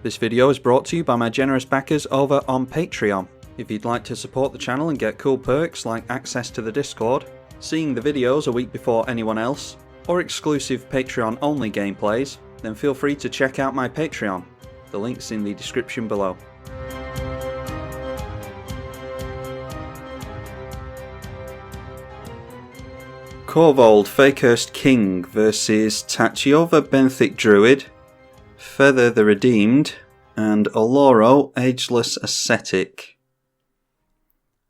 This video is brought to you by my generous backers over on Patreon. If you'd like to support the channel and get cool perks like access to the Discord, seeing the videos a week before anyone else, or exclusive Patreon only gameplays, then feel free to check out my Patreon. The link's in the description below. Korvold Fakehurst King versus Tatyova Benthic Druid, Feather the Redeemed, and Oloro Ageless Ascetic.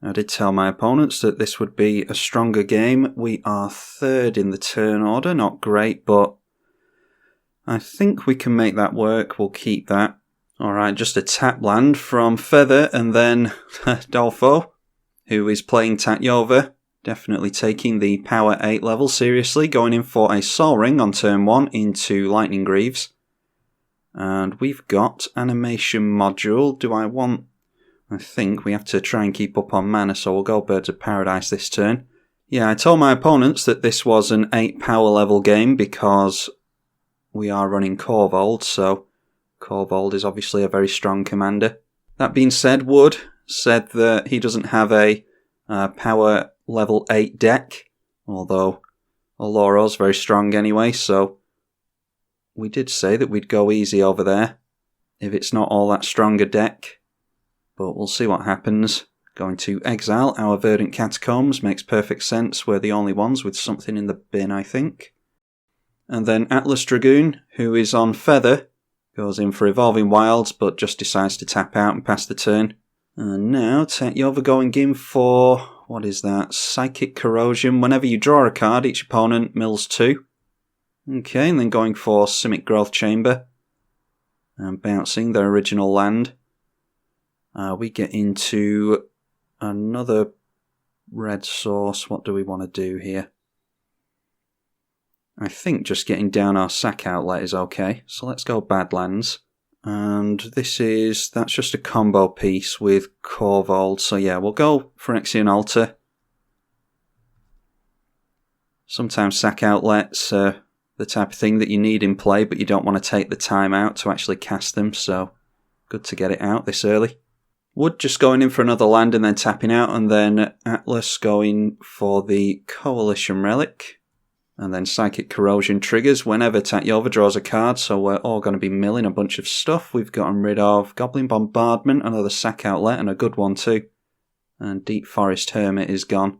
I did tell my opponents that this would be a stronger game. We are third in the turn order, not great, but I think we can make that work. We'll keep that. Alright, just a tap land from Feather, and then Dolfo, who is playing Tatyova, definitely taking the power 8 level seriously, going in for a Soul Ring on turn 1 into Lightning Greaves. And we've got Animation Module. Do I want... I think we have to try and keep up on mana, so we'll go Birds of Paradise this turn. Yeah, I told my opponents that this was an 8 power level game because we are running Korvold, so Korvold is obviously a very strong commander. That being said, Wood said that he doesn't have a power level 8 deck, although Oloro's very strong anyway, so we did say that we'd go easy over there if it's not all that strong a deck, but we'll see what happens. Going to exile our Verdant Catacombs makes perfect sense. We're the only ones with something in the bin, I think. And then Atlas Dragoon, who is on Feather, goes in for Evolving Wilds, but just decides to tap out and pass the turn. And now Tatyova going in for, what is that? Psychic Corrosion. Whenever you draw a card, each opponent mills 2. Okay, and then going for Simic Growth Chamber and bouncing their original land. We get into another red source. What do we want to do here? I think just getting down our sack outlet is okay. So let's go Badlands. And that's just a combo piece with Korvold. So yeah, we'll go Phyrexian Altar. Sometimes sack outlets the type of thing that you need in play, but you don't want to take the time out to actually cast them, so good to get it out this early. Wood just going in for another land and then tapping out, and then Atlas going for the Coalition Relic, and then Psychic Corrosion triggers whenever Tatyova draws a card, so we're all going to be milling a bunch of stuff. We've gotten rid of Goblin Bombardment, another sack outlet, and a good one too. And Deep Forest Hermit is gone.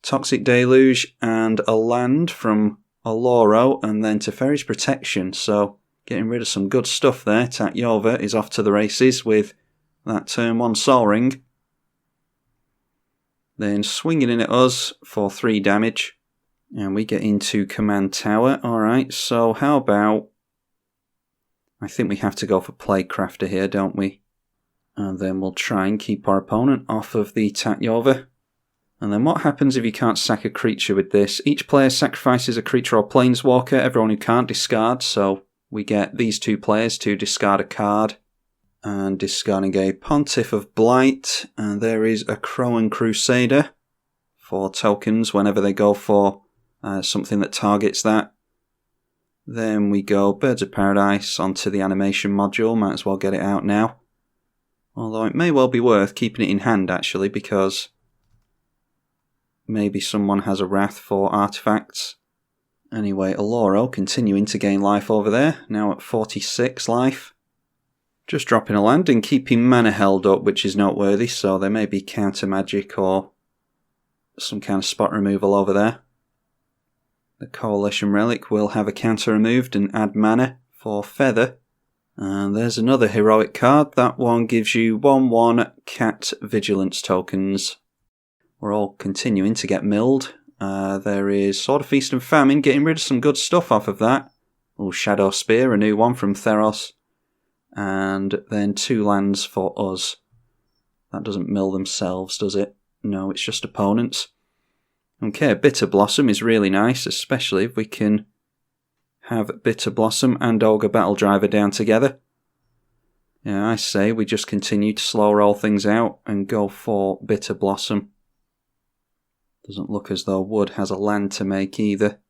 Toxic Deluge and a land from Oloro, and then Teferi's Protection, so getting rid of some good stuff there. Tatyova is off to the races with that turn 1 Soul Ring. Then swinging in at us for 3 damage, and we get into Command Tower. Alright, so how about... I think we have to go for Plaguecrafter here, don't we? And then we'll try and keep our opponent off of the Tatyova. And then what happens if you can't sack a creature with this? Each player sacrifices a creature or planeswalker. Everyone who can't discard, so we get these 2 players to discard a card. And discarding a Pontiff of Blight. And there is a Crowan Crusader for tokens whenever they go for something that targets that. Then we go Birds of Paradise onto the Animation Module. Might as well get it out now. Although it may well be worth keeping it in hand actually, because maybe someone has a Wrath for artifacts. Anyway, Oloro continuing to gain life over there, now at 46 life. Just dropping a land and keeping mana held up, which is noteworthy, so there may be counter magic or some kind of spot removal over there. The Coalition Relic will have a counter removed and add mana for Feather. And there's another heroic card. That one gives you 1/1 Cat Vigilance tokens. We're all continuing to get milled. There is Sword of Feast and Famine, getting rid of some good stuff off of that. Oh, Shadow Spear, a new one from Theros. And then 2 lands for us. That doesn't mill themselves, does it? No, it's just opponents. Okay, Bitter Blossom is really nice, especially if we can have Bitter Blossom and Ogre Battle Driver down together. Yeah, I say we just continue to slow roll things out and go for Bitter Blossom. Doesn't look as though Wood has a land to make either.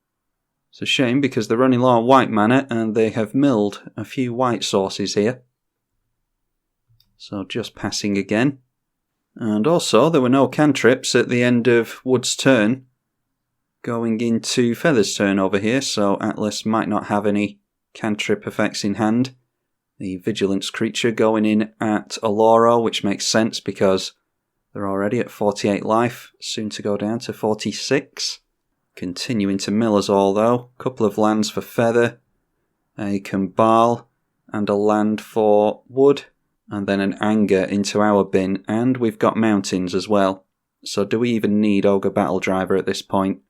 It's a shame because they're running low on white mana and they have milled a few white sources here. So just passing again. And also there were no cantrips at the end of Wood's turn going into Feather's turn over here, so Atlas might not have any cantrip effects in hand. The Vigilance creature going in at Oloro, which makes sense because they're already at 48 life, soon to go down to 46. Continuing to mill us all though. Couple of lands for Feather, a Kambal, and a land for Wood, and then an Anger into our bin, and we've got mountains as well. So do we even need Ogre Battle Driver at this point?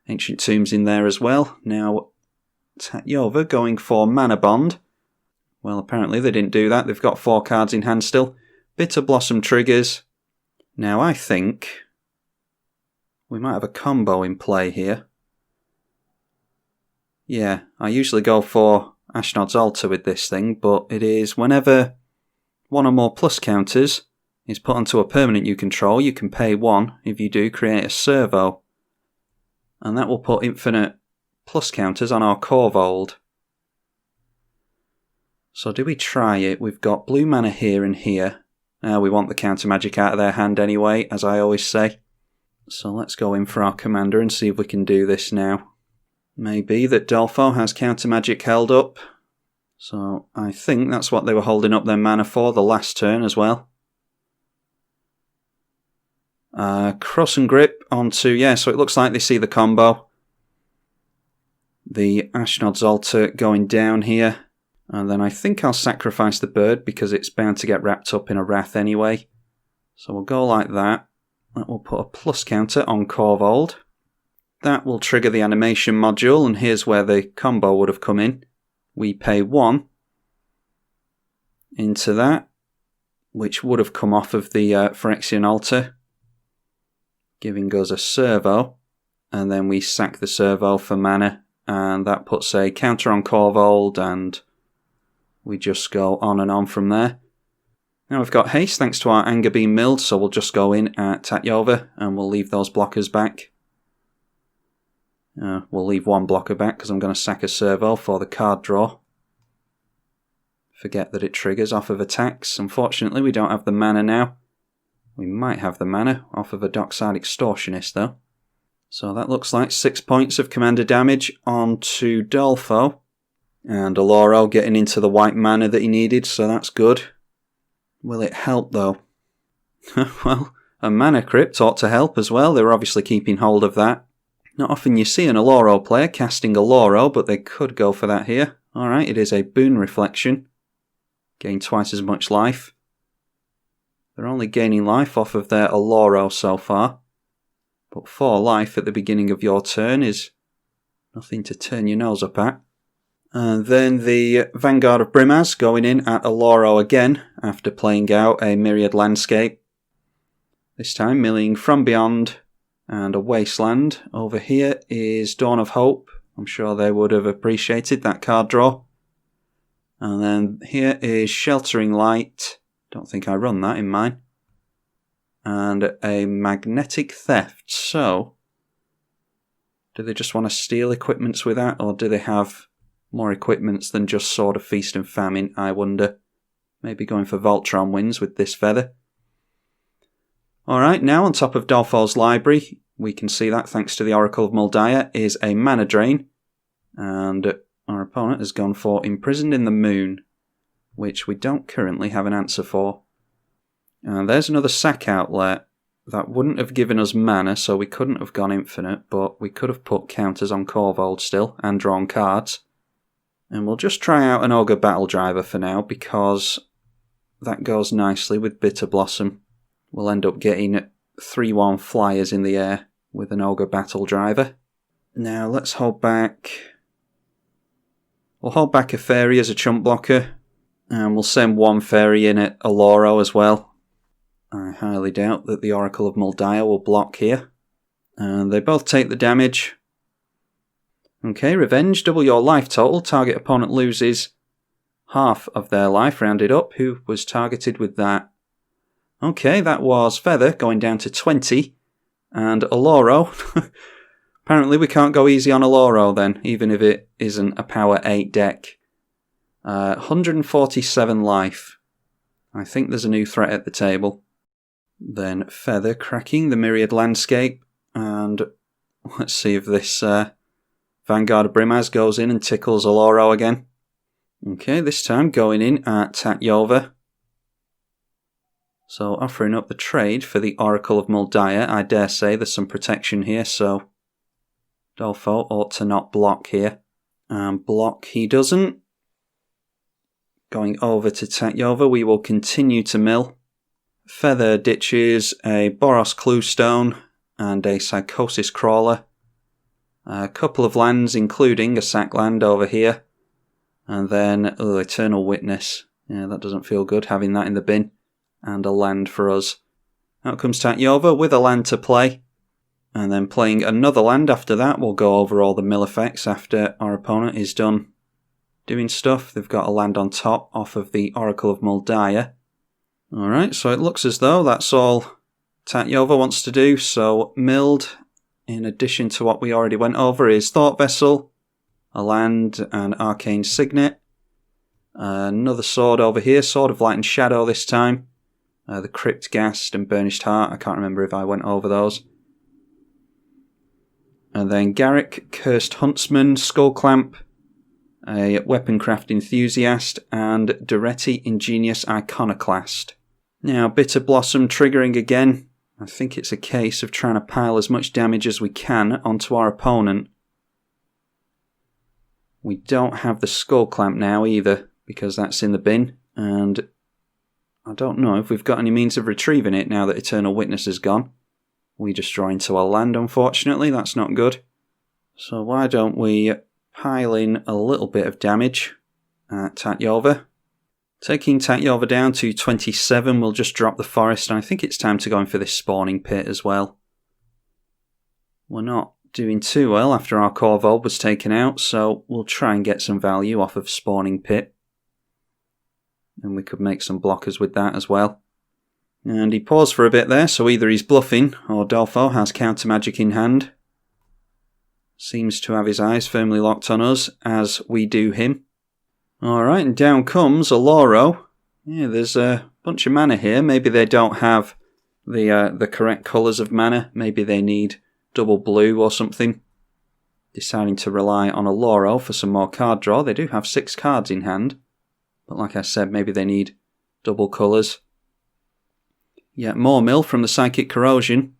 Ancient Tomb's in there as well. Now Tatyova going for Mana Bond. Well, apparently they didn't do that. They've got 4 cards in hand still. Bitter Blossom triggers. Now I think we might have a combo in play here. Yeah, I usually go for Ashnod's Altar with this thing, but it is whenever one or more plus counters is put onto a permanent you control, you can pay 1. If you do, create a servo. And that will put infinite plus counters on our Korvold. So do we try it? We've got blue mana here and here. We want the counter magic out of their hand anyway, as I always say. So let's go in for our commander and see if we can do this now. Maybe that Dolfo has counter magic held up. So I think that's what they were holding up their mana for the last turn as well. Cross and Grip onto, yeah, so it looks like they see the combo. The Ashnod's Altar going down here. And then I think I'll sacrifice the bird because it's bound to get wrapped up in a Wrath anyway. So we'll go like that. That will put a plus counter on Korvold. That will trigger the animation module, and here's where the combo would have come in. We pay 1 into that, which would have come off of the Phyrexian Altar, giving us a servo, and then we sack the servo for mana, and that puts a counter on Korvold, and we just go on and on from there. Now we've got haste thanks to our Anger being milled, so we'll just go in at Tatyova and we'll leave those blockers back. We'll leave 1 blocker back because I'm going to sack a servo for the card draw. Forget that it triggers off of attacks. Unfortunately we don't have the mana now. We might have the mana off of a Dockside Extortionist though. So that looks like 6 points of commander damage onto Dolfo. And Oloro getting into the white mana that he needed, so that's good. Will it help though? Well, a mana crypt ought to help as well. They were obviously keeping hold of that. Not often you see an Oloro player casting Oloro, but they could go for that here. Alright, it is a Boon Reflection. Gain twice as much life. They're only gaining life off of their Oloro so far. But 4 life at the beginning of your turn is nothing to turn your nose up at. And then the Vanguard of Brimaz going in at Oloro again after playing out a Myriad Landscape. This time milling From Beyond and a Wasteland. Over here is Dawn of Hope. I'm sure they would have appreciated that card draw. And then here is Sheltering Light. Don't think I run that in mine. And a Magnetic Theft. So, do they just want to steal equipments with that, or do they have more equipments than just Sword of Feast and Famine, I wonder? Maybe going for Voltron wins with this feather. Alright, now on top of Dolfo's library, we can see that thanks to the Oracle of Muldiah, is a mana drain. And our opponent has gone for Imprisoned in the Moon, which we don't currently have an answer for. And there's another sack outlet. That wouldn't have given us mana, so we couldn't have gone infinite, but we could have put counters on Korvold still, and drawn cards. And we'll just try out an Ogre Battle Driver for now, because that goes nicely with Bitter Blossom. We'll end up getting 3-1 flyers in the air with an Ogre Battle Driver. Now let's hold back. We'll hold back a fairy as a chump blocker, and we'll send 1 fairy in at Oloro as well. I highly doubt that the Oracle of Muldiah will block here. And they both take the damage. Okay, Revenge, double your life total. Target opponent loses half of their life rounded up. Who was targeted with that? Okay, that was Feather going down to 20. And Oloro. Apparently we can't go easy on Oloro then, even if it isn't a power 8 deck. 147 life. I think there's a new threat at the table. Then Feather cracking the Myriad Landscape. And let's see if this Vanguard of Brimaz goes in and tickles Oloro again. Okay, this time going in at Tatyova. So offering up the trade for the Oracle of Muldiah. I dare say there's some protection here, so Dolfo ought to not block here. And block he doesn't. Going over to Tatyova, we will continue to mill. Feather ditches a Boros Cluestone and a Psychosis Crawler. A couple of lands, including a sack land over here. And then, Eternal Witness. Yeah, that doesn't feel good, having that in the bin. And a land for us. Out comes Tatyova with a land to play. And then playing another land after that. We'll go over all the mill effects after our opponent is done doing stuff. They've got a land on top off of the Oracle of Muldiah. Alright, so it looks as though that's all Tatyova wants to do. So milled, in addition to what we already went over, is Thought Vessel, a land, and Arcane Signet. Another sword over here, Sword of Light and Shadow this time. The Crypt Ghast and Burnished Heart. I can't remember if I went over those. And then Garrick, Cursed Huntsman, Skull Clamp, a Weaponcraft Enthusiast, and Duretti, Ingenious Iconoclast. Now, Bitter Blossom triggering again. I think it's a case of trying to pile as much damage as we can onto our opponent. We don't have the Skull Clamp now either, because that's in the bin, and I don't know if we've got any means of retrieving it now that Eternal Witness is gone. We destroy into a land, unfortunately. That's not good. So why don't we pile in a little bit of damage at Tatyova. Taking Tatyova down to 27, we'll just drop the forest, and I think it's time to go in for this spawning pit as well. We're not doing too well after our Korvold was taken out, so we'll try and get some value off of spawning pit. And we could make some blockers with that as well. And he paused for a bit there, so either he's bluffing or Dolfo has counter magic in hand. Seems to have his eyes firmly locked on us, as we do him. Alright, and down comes Oloro. Yeah, there's a bunch of mana here. Maybe they don't have the correct colours of mana. Maybe they need double blue or something. Deciding to rely on Oloro for some more card draw. They do have 6 cards in hand. But like I said, maybe they need double colours. Yet more mill from the Psychic Corrosion.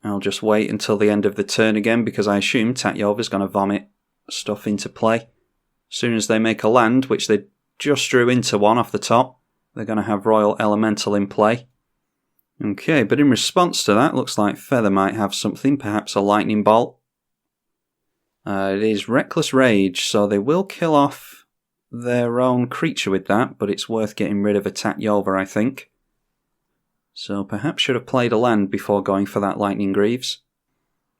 I'll just wait until the end of the turn again, because I assume Tatyova's going to vomit stuff into play. As soon as they make a land, which they just drew into one off the top, they're going to have Royal Elemental in play. Okay, but in response to that, looks like Feather might have something, perhaps a Lightning Bolt. It is Reckless Rage, so they will kill off their own creature with that, but it's worth getting rid of a Tatyova, I think. So perhaps should have played a land before going for that Lightning Greaves.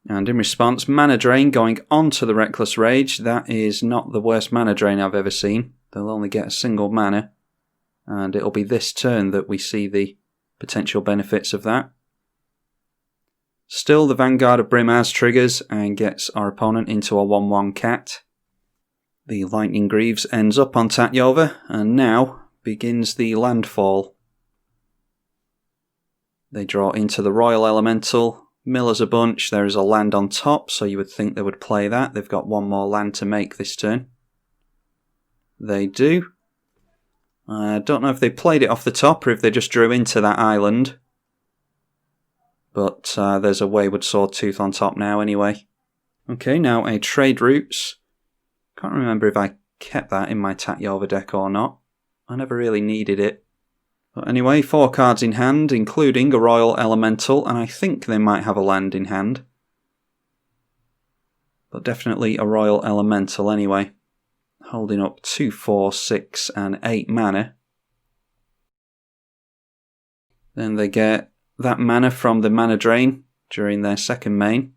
And in response, Mana Drain going on to the Reckless Rage. That is not the worst Mana Drain I've ever seen. They'll only get a single mana. And it'll be this turn that we see the potential benefits of that. Still, the Vanguard of Brimaz triggers and gets our opponent into a 1-1 cat. The Lightning Greaves ends up on Tatyova, and now begins the landfall. They draw into the Royal Elemental, mill as a bunch. There is a land on top, so you would think they would play that. They've got one more land to make this turn. They do. I don't know if they played it off the top or if they just drew into that island. But there's a Wayward Swordtooth on top now anyway. Okay, now a Trade Routes. Can't remember if I kept that in my Tatyova deck or not. I never really needed it. But anyway, 4 cards in hand, including a Royal Elemental, and I think they might have a land in hand. But definitely a Royal Elemental anyway. Holding up 2, 4, 6 and 8 mana. Then they get that mana from the Mana Drain during their second main.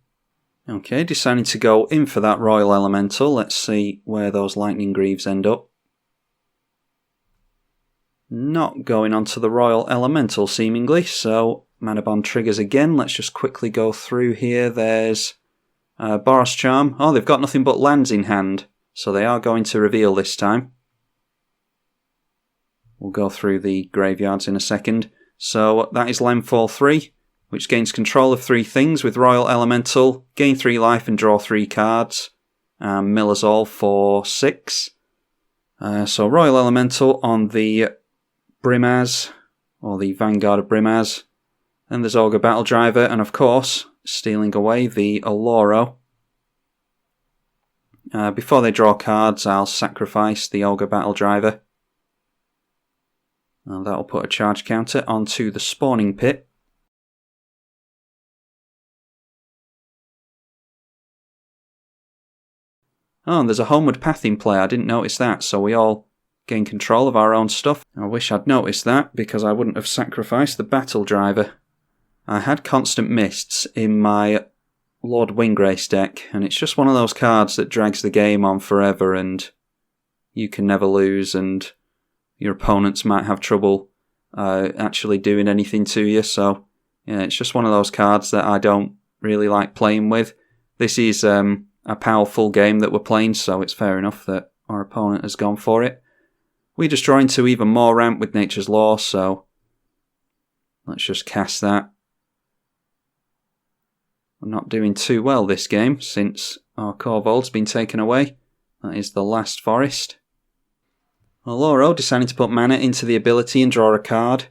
Okay, deciding to go in for that Royal Elemental. Let's see where those Lightning Greaves end up. Not going onto the Royal Elemental, seemingly, so Mana Bond triggers again. Let's just quickly go through here. There's Boros Charm. Oh, they've got nothing but lands in hand, so they are going to reveal this time. We'll go through the graveyards in a second. So that is Landfall 3, which gains control of 3 things with Royal Elemental, gain 3 life and draw 3 cards, and mill us all for 6. So Royal Elemental on the Brimaz, or the Vanguard of Brimaz, and there's Ogre Battle Driver, and of course, stealing away the Oloro. Before they draw cards, I'll sacrifice the Ogre Battle Driver. And that'll put a charge counter onto the spawning pit. Oh, and there's a Homeward Path in play. I didn't notice that, so we all gain control of our own stuff. I wish I'd noticed that, because I wouldn't have sacrificed the Battle Driver. I had Constant Mists in my Lord Windgrace deck, and it's just one of those cards that drags the game on forever, and you can never lose, and your opponents might have trouble actually doing anything to you, so yeah, it's just one of those cards that I don't really like playing with. This is a powerful game that we're playing, so it's fair enough that our opponent has gone for it. We just draw into even more ramp with Nature's Law, so let's just cast that. I'm not doing too well this game since our Korvold's been taken away. That is the last forest. Oloro deciding to put mana into the ability and draw a card.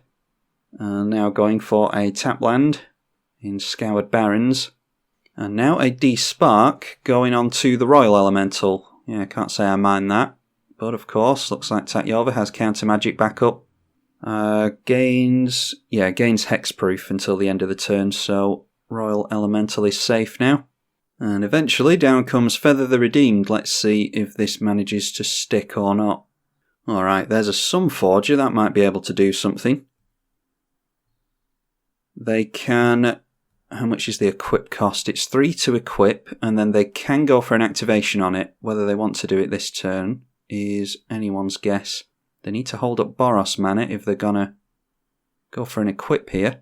Now going for a tap land in Scoured Barrens. And now a D-Spark going on to the Royal Elemental. Yeah, I can't say I mind that. But of course, looks like Tatyova has counter magic backup. Gains hexproof until the end of the turn, so Royal Elemental is safe now. And eventually down comes Feather the Redeemed. Let's see if this manages to stick or not. Alright, there's a Sunforger, that might be able to do something. They can... How much is the equip cost? It's 3 to equip, and then they can go for an activation on it. Whether they want to do it this turn is anyone's guess. They need to hold up Boros mana if they're gonna go for an equip here.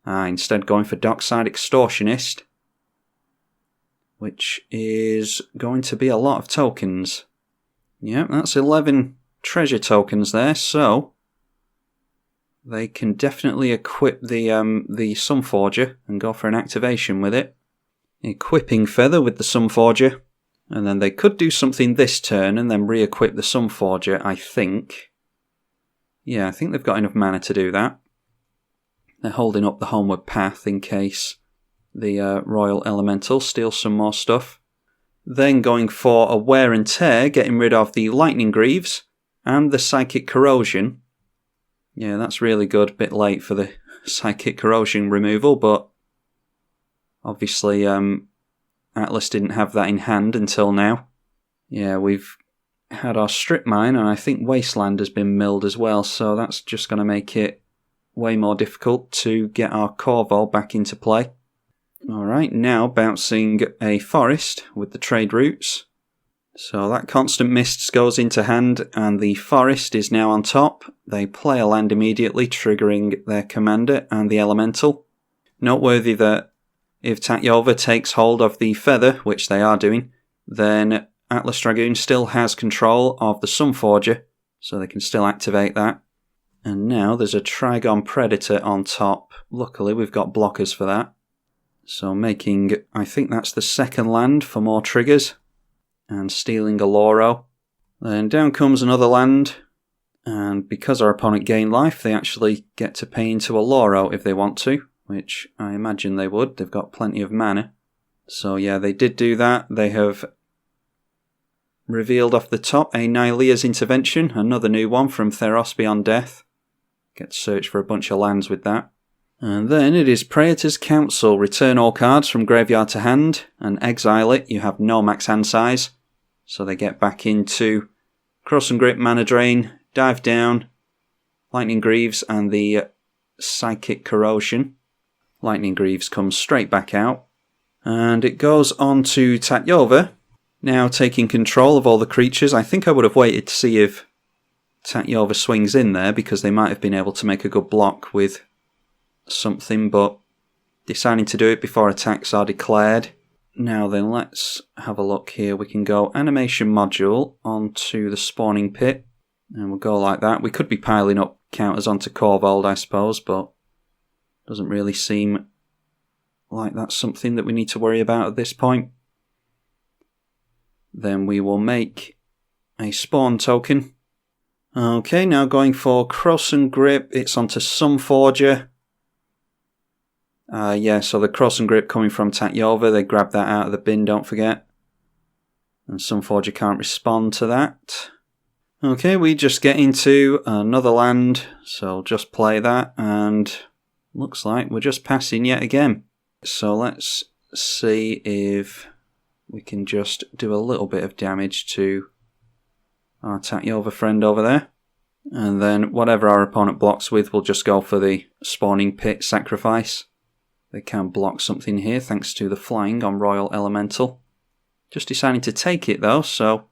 Instead going for Dockside Extortionist, which is going to be a lot of tokens. Yep, that's 11 treasure tokens there, so they can definitely equip the Sunforger and go for an activation with it. Equipping Feather with the Sunforger, and then they could do something this turn and then re-equip the Sunforger, I think. Yeah, I think they've got enough mana to do that. They're holding up the Homeward Path in case the Royal Elemental steals some more stuff. Then going for a Wear and Tear, getting rid of the Lightning Greaves and the Psychic Corrosion. Yeah, that's really good. Bit late for the Psychic Corrosion removal, but obviously Atlas didn't have that in hand until now. Yeah, we've had our Strip Mine, and I think Wasteland has been milled as well, so that's just going to make it way more difficult to get our Korvold back into play. Alright, now bouncing a Forest with the trade routes. So that Constant Mists goes into hand, and the Forest is now on top. They play a land immediately, triggering their commander and the Elemental. Noteworthy that if Tatyova takes hold of the Feather, which they are doing, then Atlas Dragoon still has control of the Sunforger, so they can still activate that. And now there's a Trigon Predator on top. Luckily we've got blockers for that. So making, I think that's the second land for more triggers. And stealing Oloro. Then down comes another land. And because our opponent gained life, they actually get to pay into Oloro if they want to, which I imagine they would. They've got plenty of mana. So yeah, they did do that. They have revealed off the top a Nylea's Intervention, another new one from Theros Beyond Death. Get to search for a bunch of lands with that. And then it is Praetor's Council. Return all cards from graveyard to hand and exile it. You have no max hand size. So they get back into Cross and Grip, Mana Drain, Dive Down, Lightning Greaves and the Psychic Corrosion. Lightning Greaves comes straight back out. And it goes on to Tatyova, now taking control of all the creatures. I think I would have waited to see if Tatyova swings in there, because they might have been able to make a good block with something, but deciding to do it before attacks are declared. Now then, let's have a look here. We can go animation module onto the spawning pit, and we'll go like that. We could be piling up counters onto Korvold, I suppose, but doesn't really seem like that's something that we need to worry about at this point. Then we will make a spawn token. Okay, now going for Cross and Grip, it's onto Sunforger. Yeah, so the Cross and Grip coming from Tatyova, they grabbed that out of the bin, don't forget. And Sunforger can't respond to that. Okay, we just get into another land, so just play that, and looks like we're just passing yet again. So let's see if we can just do a little bit of damage to our Tatyova friend over there. And then whatever our opponent blocks with, we'll just go for the spawning pit sacrifice. They can block something here thanks to the flying on Royal Elemental. Just deciding to take it though, so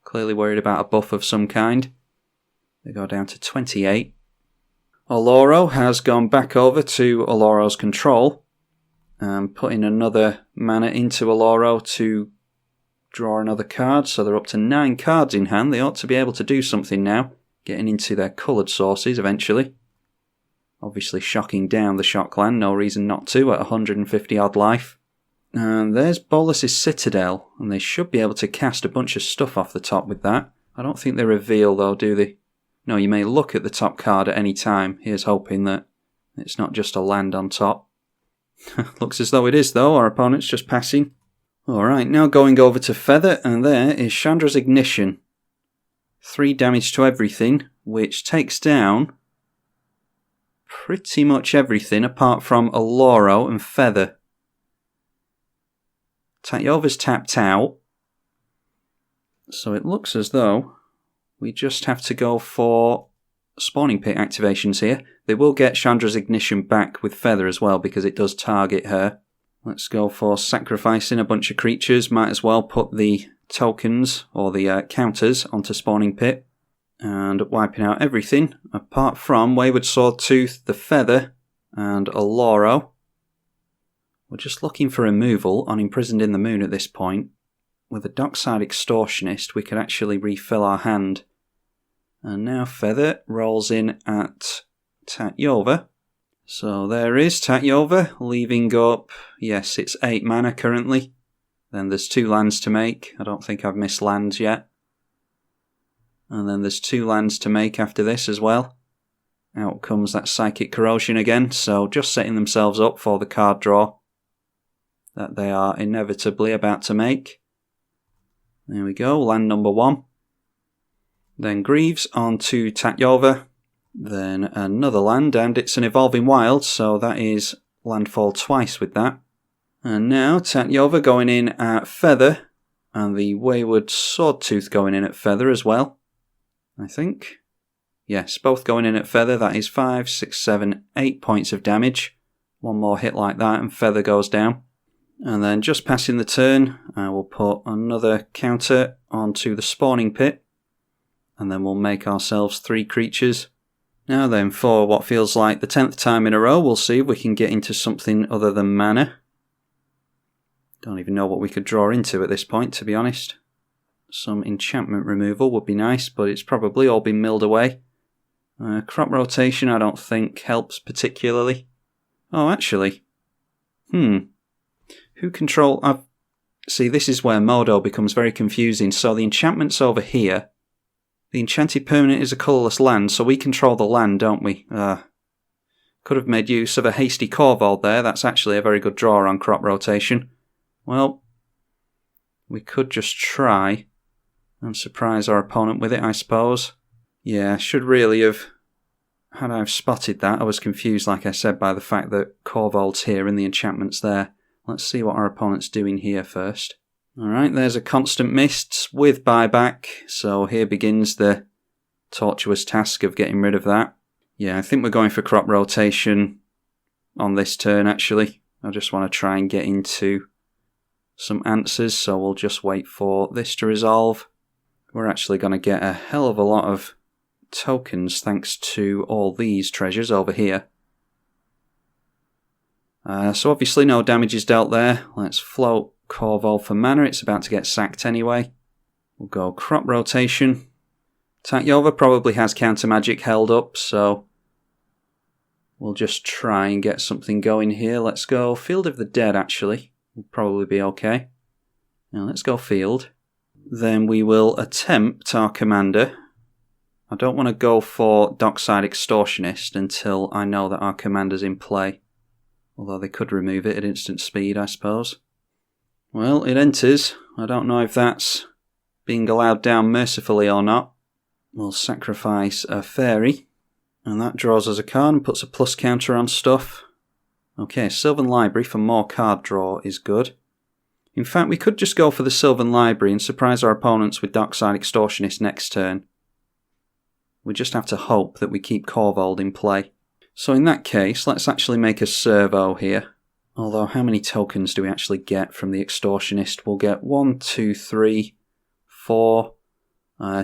clearly worried about a buff of some kind. They go down to 28. Oloro has gone back over to Oloro's control, and putting another mana into Oloro to draw another card, so they're up to 9 cards in hand. They ought to be able to do something now, getting into their coloured sources eventually. Obviously shocking down the Shockland, no reason not to at 150 odd life. And there's Bolas's Citadel, and they should be able to cast a bunch of stuff off the top with that. I don't think they reveal though, do they? No, you may look at the top card at any time. Here's hoping that it's not just a land on top. Looks as though it is though, our opponent's just passing. Alright, now going over to Feather, and there is Chandra's Ignition. 3 damage to everything, which takes down pretty much everything apart from Oloro and Feather. Tatyova's tapped out, so it looks as though we just have to go for spawning pit activations here. They will get Chandra's Ignition back with Feather as well, because it does target her. Let's go for sacrificing a bunch of creatures. Might as well put the tokens, or the counters, onto spawning pit. And wiping out everything, apart from Wayward Swordtooth, the Feather, and Oloro. We're just looking for removal on Imprisoned in the Moon at this point. With a Dockside Extortionist, we could actually refill our hand. And now Feather rolls in at Tatyova. So there is Tatyova, leaving up, yes, it's 8 mana currently. Then there's 2 lands to make. I don't think I've missed lands yet. And then there's 2 lands to make after this as well. Out comes that Psychic Corrosion again, so just setting themselves up for the card draw that they are inevitably about to make. There we go, land number 1. Then Greaves on to Tatyova. Then another land, and it's an Evolving Wild, so that is landfall twice with that. And now Tatyova going in at Feather, and the Wayward Swordtooth going in at Feather as well, I think. Yes, both going in at Feather. That is 5, 6, 7, 8 points of damage. One more hit like that and Feather goes down. And then just passing the turn, I will put another counter onto the spawning pit. And then we'll make ourselves 3 creatures. Now then, for what feels like the 10th time in a row, we'll see if we can get into something other than mana. Don't even know what we could draw into at this point, to be honest. Some enchantment removal would be nice, but it's probably all been milled away. Crop rotation I don't think helps particularly. Oh, actually. Who control... See, this is where Modo becomes very confusing. So the enchantment's over here. The enchanted permanent is a colourless land, so we control the land, don't we? Could have made use of a hasty Korvold there. That's actually a very good draw on crop rotation. Well, we could just try and surprise our opponent with it, I suppose. Yeah, should really have... Had I have spotted that, I was confused, like I said, by the fact that Korvold's here and the enchantment's there. Let's see what our opponent's doing here first. Alright, there's a Constant Mists with buyback, so here begins the tortuous task of getting rid of that. Yeah, I think we're going for crop rotation on this turn, actually. I just want to try and get into some answers, so we'll just wait for this to resolve. We're actually going to get a hell of a lot of tokens thanks to all these treasures over here. So obviously no damage is dealt there. Let's float Korvold for mana. It's about to get sacked anyway. We'll go crop rotation. Tatyova probably has counter magic held up, so we'll just try and get something going here. Let's go Field of the Dead, actually. Will probably be okay. Now let's go Field. Then we will attempt our commander. I don't want to go for Dockside Extortionist until I know that our commander's in play. Although they could remove it at instant speed, I suppose. Well, it enters. I don't know if that's being allowed down mercifully or not. We'll sacrifice a fairy. And that draws us a card and puts a plus counter on stuff. Okay, Sylvan Library for more card draw is good. In fact, we could just go for the Sylvan Library and surprise our opponents with Dockside Extortionist next turn. We just have to hope that we keep Korvold in play. So in that case, let's actually make a servo here. Although, how many tokens do we actually get from the Extortionist? We'll get 1, 2, 3, 4,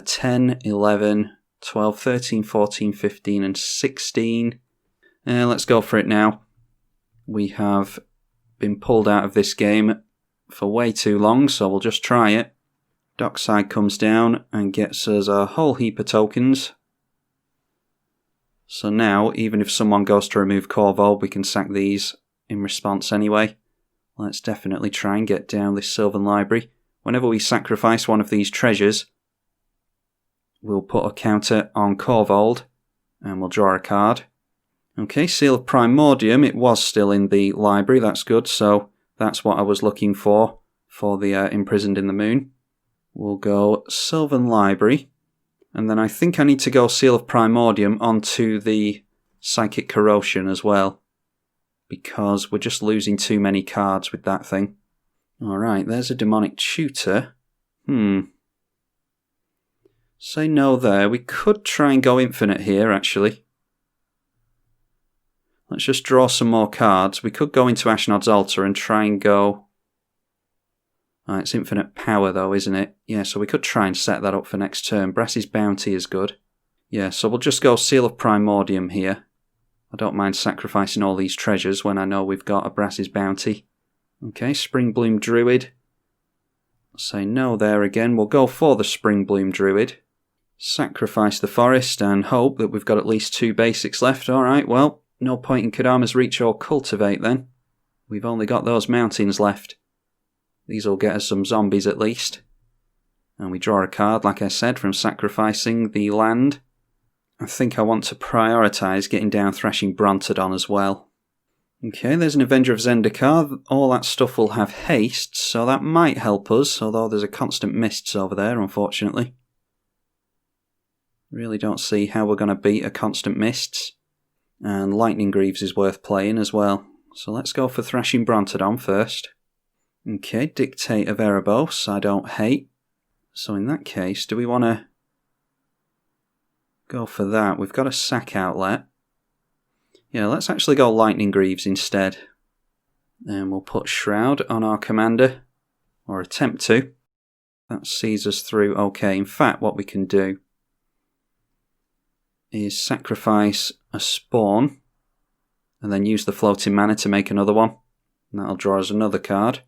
10, 11, 12, 13, 14, 15 and 16. Let's go for it now. We have been pulled out of this game for way too long, so we'll just try it. Dockside comes down and gets us a whole heap of tokens. So now, even if someone goes to remove Korvold, we can sack these in response anyway. Let's definitely try and get down this Sylvan Library. Whenever we sacrifice one of these treasures, we'll put a counter on Korvold, and we'll draw a card. Okay, Seal of Primordium, it was still in the library, that's good, so that's what I was looking for the Imprisoned in the Moon. We'll go Sylvan Library. And then I think I need to go Seal of Primordium onto the Psychic Corrosion as well. Because we're just losing too many cards with that thing. Alright, there's a Demonic Tutor. Say no there. We could try and go infinite here, actually. Let's just draw some more cards. We could go into Ashnod's Altar and try and go... it's infinite power though, isn't it? Yeah, so we could try and set that up for next turn. Brass's Bounty is good. Yeah, so we'll just go Seal of Primordium here. I don't mind sacrificing all these treasures when I know we've got a Brass's Bounty. Okay, Springbloom Druid. Say no there again. We'll go for the Springbloom Druid. Sacrifice the forest and hope that we've got at least 2 basics left. Alright, well, no point in Kadama's Reach or Cultivate then. We've only got those mountains left. These will get us some zombies at least. And we draw a card, like I said, from sacrificing the land. I think I want to prioritise getting down Thrashing Brontodon as well. Okay, there's an Avenger of Zendikar. All that stuff will have haste, so that might help us, although there's a constant mists over there, unfortunately. Really don't see how we're going to beat a constant mists. And Lightning Greaves is worth playing as well. So let's go for Thrashing Brontodon first. Okay, Dictate of Erebos, I don't hate. So in that case, do we want to go for that? We've got a sack outlet. Yeah, let's actually go Lightning Greaves instead. And we'll put Shroud on our commander, or attempt to. That sees us through okay. In fact, what we can do is sacrifice a Spawn, and then use the floating mana to make another one. And that'll draw us another card.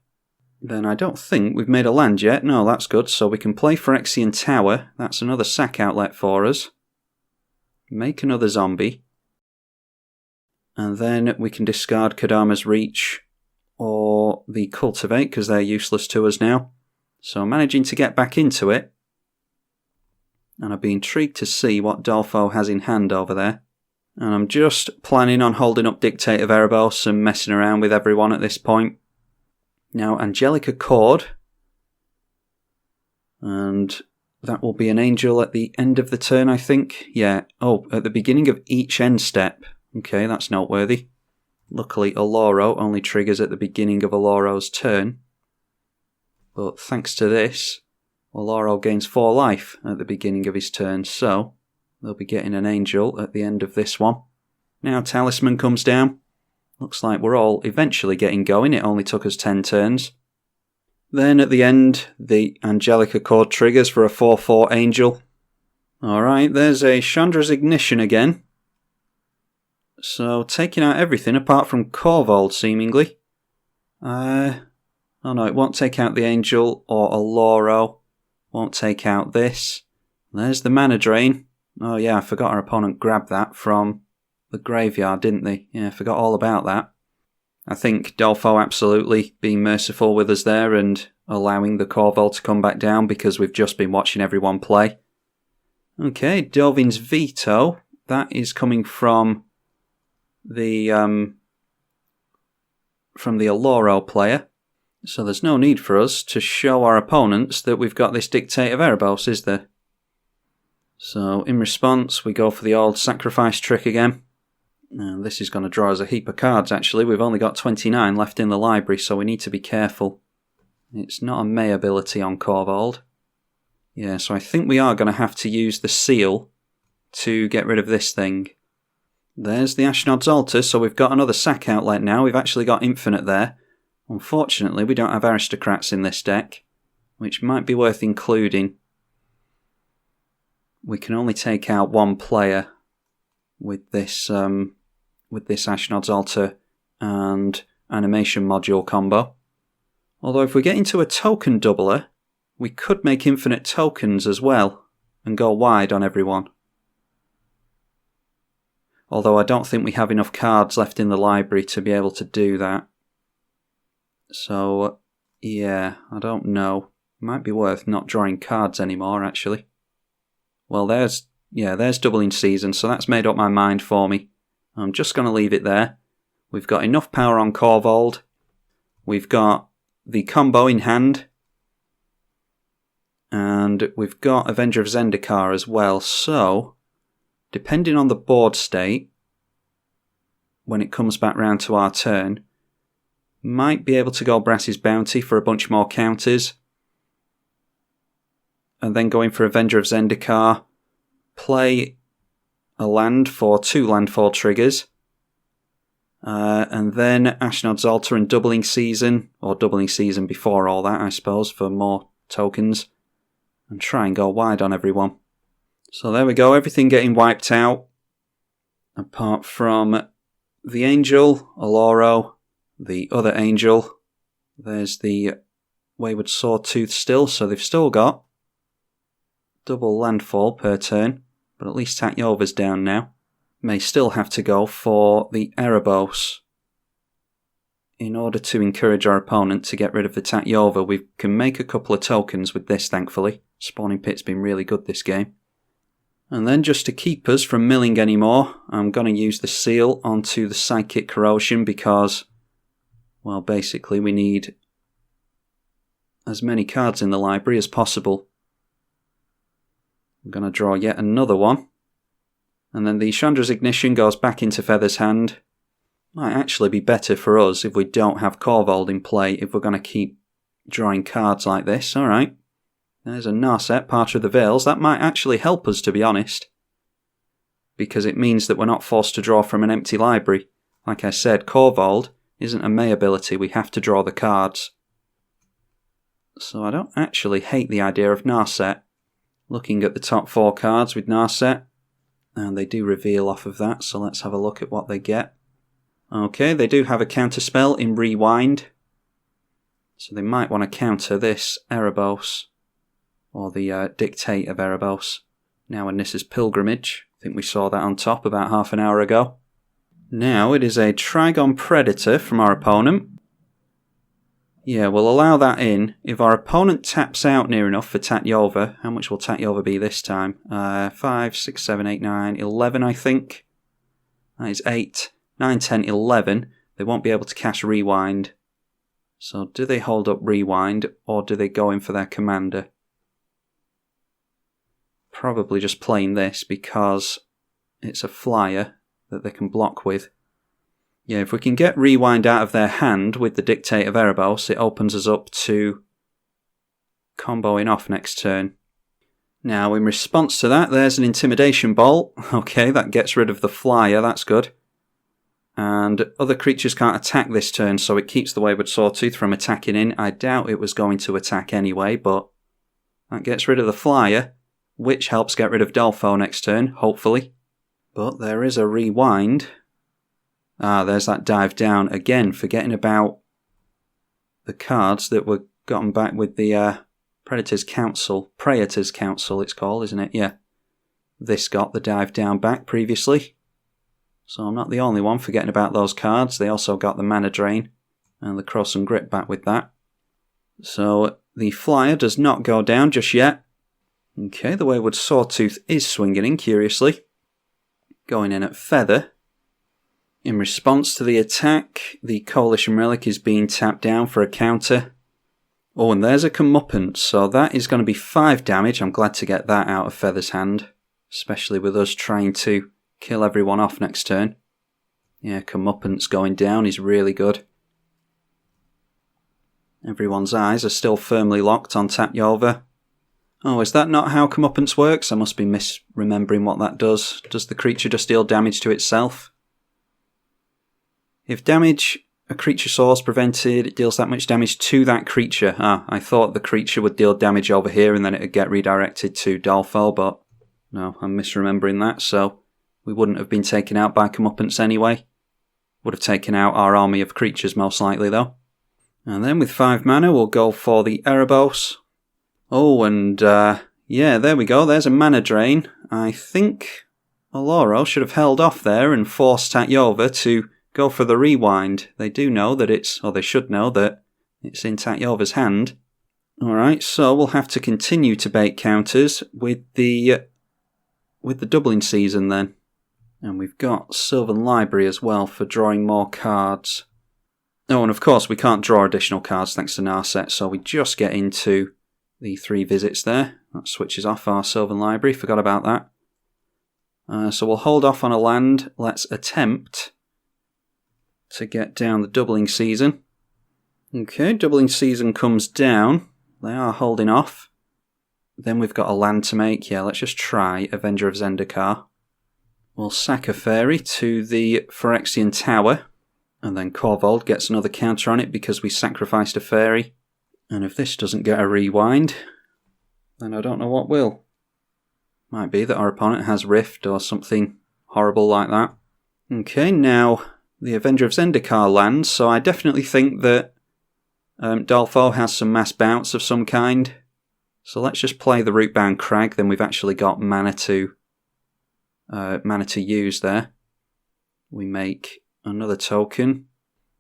Then I don't think we've made a land yet. No, that's good. So we can play Phyrexian Tower. That's another sack outlet for us. Make another zombie. And then we can discard Kadama's Reach or the Cultivate because they're useless to us now. So I'm managing to get back into it. And I'd be intrigued to see what Dolfo has in hand over there. And I'm just planning on holding up Dictate of Erebos and messing around with everyone at this point. Now, Angelic Accord. And that will be an angel at the end of the turn, I think. Yeah. Oh, at the beginning of each end step. Okay, that's noteworthy. Luckily, Oloro only triggers at the beginning of Oloro's turn. But thanks to this, Oloro gains 4 life at the beginning of his turn, so they'll be getting an angel at the end of this one. Now Talisman comes down. Looks like we're all eventually getting going. It only took us 10 turns. Then at the end, the Angelic Accord triggers for a 4/4 Angel. Alright, there's a Chandra's Ignition again. So taking out everything apart from Korvold, seemingly. Oh no, it won't take out the Angel or Oloro. Won't take out this. There's the mana drain. Oh yeah, I forgot our opponent grabbed that from the graveyard, didn't they? Yeah, I forgot all about that. I think Dolfo absolutely being merciful with us there and allowing the Korvold to come back down because we've just been watching everyone play. Okay, Dovin's Veto. That is coming from the Oloro player. So there's no need for us to show our opponents that we've got this Dictate of Erebos, is there? So in response, we go for the old sacrifice trick again. Now, this is going to draw us a heap of cards, actually. We've only got 29 left in the library, so we need to be careful. It's not a May ability on Korvold. Yeah, so I think we are going to have to use the seal to get rid of this thing. There's the Ashnod's Altar, so we've got another sack outlet now. We've actually got Infinite there. Unfortunately, we don't have Aristocrats in this deck, which might be worth including. We can only take out one player with this Ashnod's Altar and Animation Module combo. Although if we get into a token doubler, we could make infinite tokens as well and go wide on everyone. Although I don't think we have enough cards left in the library to be able to do that. So, yeah, I don't know. Might be worth not drawing cards anymore, actually. Well, there's Doubling Season, so that's made up my mind for me. I'm just going to leave it there. We've got enough power on Korvold. We've got the combo in hand. And we've got Avenger of Zendikar as well, so depending on the board state, when it comes back round to our turn, might be able to go Brass's Bounty for a bunch more counters, and then go in for Avenger of Zendikar, play a land for 2 landfall triggers, and then Ashnod's Altar and Doubling Season, or Doubling Season before all that, I suppose, for more tokens, and try and go wide on everyone. So there we go, everything getting wiped out, apart from the Angel, Oloro, the other Angel. There's the Wayward Sawtooth still, so they've still got double landfall per turn, but at least Tatyova's down now. May still have to go for the Erebos. In order to encourage our opponent to get rid of the Tatyova, we can make a couple of tokens with this, thankfully. Spawning Pit's been really good this game. And then just to keep us from milling anymore, I'm going to use the seal onto the Psychic Corrosion because, well, basically we need as many cards in the library as possible. I'm going to draw yet another one. And then the Chandra's Ignition goes back into Feather's hand. Might actually be better for us if we don't have Korvold in play if we're going to keep drawing cards like this. Alright. There's a Narset, Parter of the Veils. That might actually help us, to be honest, because it means that we're not forced to draw from an empty library. Like I said, Korvold isn't a May ability. We have to draw the cards. So I don't actually hate the idea of Narset. Looking at the top 4 cards with Narset, and they do reveal off of that, so let's have a look at what they get. Okay, they do have a counterspell in Rewind, so they might want to counter this Erebos, or the Dictate of Erebos. Now in Nissa's Pilgrimage, I think we saw that on top about half an hour ago. Now it is a Trigon Predator from our opponent. Yeah, we'll allow that in. If our opponent taps out near enough for Tatyova, how much will Tatyova be this time? 5, 6, 7, 8, 9, 11 I think. That is 8, 9, 10, 11. They won't be able to cast Rewind. So do they hold up Rewind, or do they go in for their commander? Probably just playing this because it's a flyer that they can block with. Yeah, if we can get Rewind out of their hand with the Dictate of Erebos, it opens us up to comboing off next turn. Now, in response to that, there's an Intimidation Bolt. Okay, that gets rid of the flyer, that's good. And other creatures can't attack this turn, so it keeps the Wayward Sawtooth from attacking in. I doubt it was going to attack anyway, but that gets rid of the flyer, which helps get rid of Dolfo next turn, hopefully. But there is a rewind. Ah, there's that dive down. Again, forgetting about the cards that were gotten back with the Praetor's Council it's called, isn't it? Yeah. This got the dive down back previously. So I'm not the only one forgetting about those cards. They also got the Mana Drain and the Cross and Grip back with that. So the flyer does not go down just yet. Okay, the Wayward Sawtooth is swinging in, curiously. Going in at Feather. In response to the attack, the Coalition Relic is being tapped down for a counter. Oh, and there's a Comeuppance, so that is going to be 5 damage. I'm glad to get that out of Feather's hand, especially with us trying to kill everyone off next turn. Yeah, Comeuppance going down is really good. Everyone's eyes are still firmly locked on Tatyova. Oh, is that not how Comeuppance works? I must be misremembering what that does. Does the creature just deal damage to itself? If a creature source prevented, it deals that much damage to that creature. Ah, I thought the creature would deal damage over here and then it would get redirected to Dolfo, but no, I'm misremembering that, so we wouldn't have been taken out by Comeuppance anyway. Would have taken out our army of creatures most likely though. And then with 5 mana we'll go for the Erebos. Oh, and yeah, there we go, there's a Mana Drain. I think Oloro should have held off there and forced Tatyova to go for the rewind. They do know that they should know that it's in Tatyova's hand. Alright, so we'll have to continue to bait counters with the doubling season then. And we've got Sylvan Library as well for drawing more cards. Oh, and of course we can't draw additional cards thanks to Narset, so we just get into the 3 visits there. That switches off our Sylvan Library, forgot about that. So we'll hold off on a land. Let's attempt to get down the doubling season. Okay, doubling season comes down. They are holding off. Then we've got a land to make. Yeah, let's just try Avenger of Zendikar. We'll sack a fairy to the Phyrexian Tower. And then Korvold gets another counter on it because we sacrificed a fairy. And if this doesn't get a rewind, then I don't know what will. Might be that our opponent has Rift or something horrible like that. Okay, now the Avenger of Zendikar lands, so I definitely think that Dolfo has some mass bounce of some kind. So let's just play the Rootbound Crag, then we've actually got mana to use there. We make another token.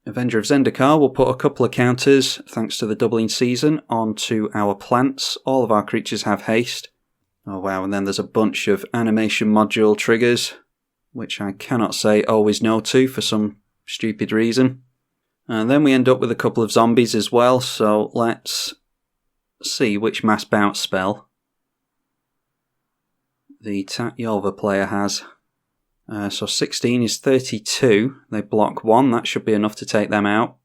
Avenger of Zendikar will put a couple of counters, thanks to the doubling season, onto our plants. All of our creatures have haste. Oh wow, and then there's a bunch of animation module triggers, which I cannot say always no to for some stupid reason. And then we end up with a couple of zombies as well, so let's see which mass bounce spell the Tatyova player has. So 16 is 32, they block 1, that should be enough to take them out.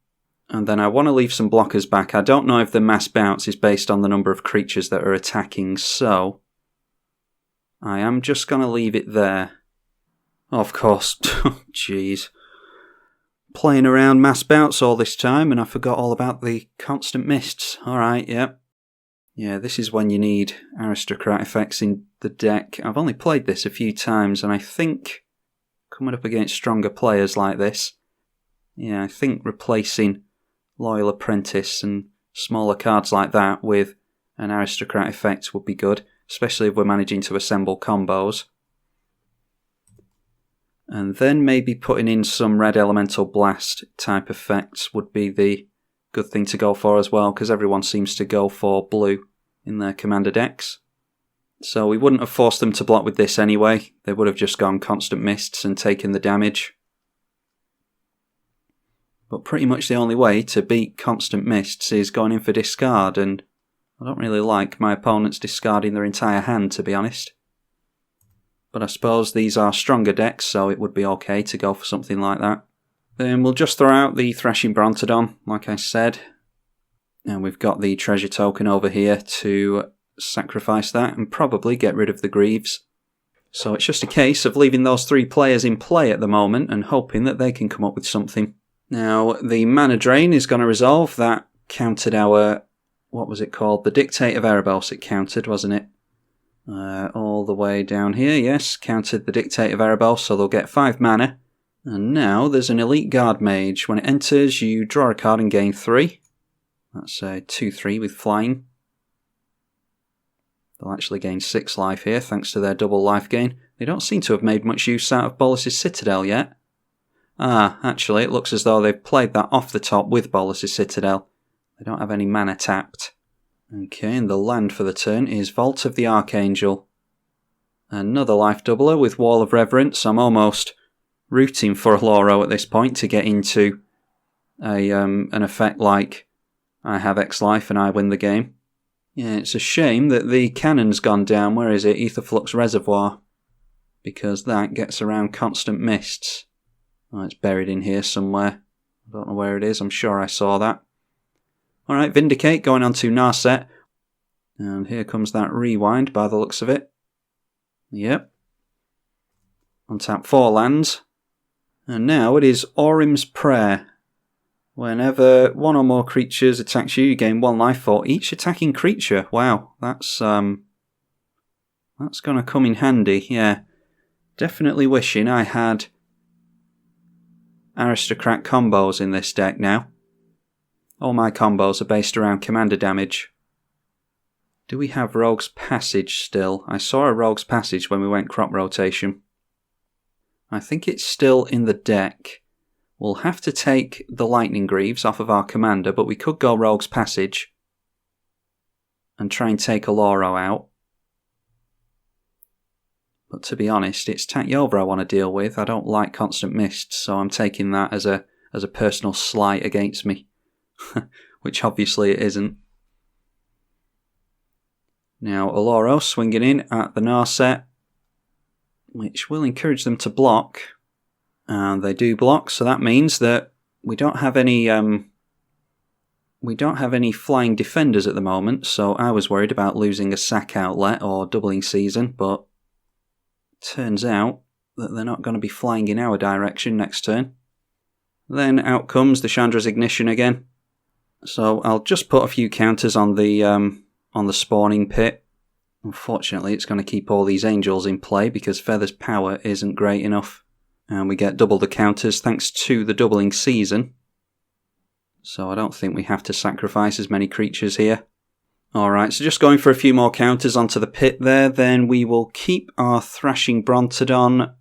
And then I want to leave some blockers back. I don't know if the mass bounce is based on the number of creatures that are attacking, so I am just going to leave it there. Of course, jeez. Playing around mass bounce all this time and I forgot all about the constant mists. Alright, yep. Yeah, this is when you need aristocrat effects in the deck. I've only played this a few times and I think coming up against stronger players like this, yeah, I think replacing Loyal Apprentice and smaller cards like that with an aristocrat effect would be good, especially if we're managing to assemble combos. And then maybe putting in some red elemental blast type effects would be the good thing to go for as well, because everyone seems to go for blue in their commander decks. So we wouldn't have forced them to block with this anyway. They would have just gone constant mists and taken the damage. But pretty much the only way to beat constant mists is going in for discard, and I don't really like my opponents discarding their entire hand, to be honest. But I suppose these are stronger decks, so it would be okay to go for something like that. Then we'll just throw out the Thrashing Brontodon, like I said. And we've got the treasure token over here to sacrifice that and probably get rid of the Greaves. So it's just a case of leaving those 3 players in play at the moment and hoping that they can come up with something. Now, the mana drain is going to resolve. That countered our, what was it called? The Dictate of Erebos it countered, wasn't it? All the way down here, yes, countered the Dictate of Erebos, so they'll get 5 mana. And now there's an Elite Guard Mage. When it enters, you draw a card and gain 3. That's a 2-3 with flying. They'll actually gain 6 life here, thanks to their double life gain. They don't seem to have made much use out of Bolas's Citadel yet. Ah, actually, it looks as though they've played that off the top with Bolas's Citadel. They don't have any mana tapped. Okay, and the land for the turn is Vault of the Archangel. Another life doubler with Wall of Reverence. I'm almost rooting for Oloro at this point to get into an effect like I have X life and I win the game. Yeah, it's a shame that the cannon's gone down. Where is it? Aetherflux Reservoir. Because that gets around Constant Mists. Oh, it's buried in here somewhere. I don't know where it is. I'm sure I saw that. Alright, Vindicate going on to Narset. And here comes that rewind by the looks of it. Yep. Untap 4 lands. And now it is Orim's Prayer. Whenever 1 or more creatures attacks you, you gain 1 life for each attacking creature. Wow, that's going to come in handy, yeah. Definitely wishing I had Aristocrat combos in this deck now. All my combos are based around commander damage. Do we have Rogue's Passage still? I saw a Rogue's Passage when we went crop rotation. I think it's still in the deck. We'll have to take the Lightning Greaves off of our commander, but we could go Rogue's Passage and try and take Oloro out. But to be honest, it's Tatyova I want to deal with. I don't like Constant Mist, so I'm taking that as a personal slight against me. Which obviously it isn't. Now Oloro swinging in at the Narset, which will encourage them to block. And they do block, so that means that we don't have any flying defenders at the moment, so I was worried about losing a sack outlet or doubling season, but turns out that they're not going to be flying in our direction next turn. Then out comes the Chandra's Ignition again. So I'll just put a few counters on the spawning pit. Unfortunately, it's going to keep all these angels in play because Feather's power isn't great enough. And we get double the counters thanks to the doubling season. So I don't think we have to sacrifice as many creatures here. Alright, so just going for a few more counters onto the pit there. Then we will keep our Thrashing Brontodon,